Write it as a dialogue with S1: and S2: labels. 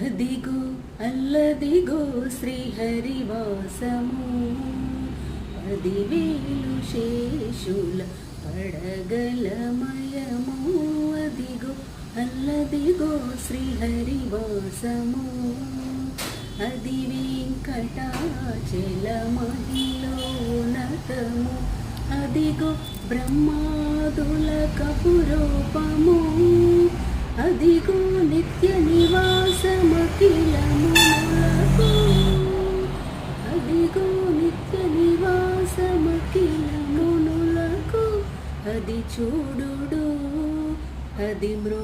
S1: అదిగో అల్లదిగో శ్రీహరివాసము, 10,000 శేషుల పడగలమయము. అదిగో అల్లదిగో శ్రీహరివాసము, అది వెంకటాచలమహిలోన్నతము. అదిగో బ్రహ్మాదుల కపురూపము, అదిగో నిత్య నివాసమఖిలములకు, అదిగో నిత్య నివాసమఖిలమునులకు. అది చూడుడు అది మృ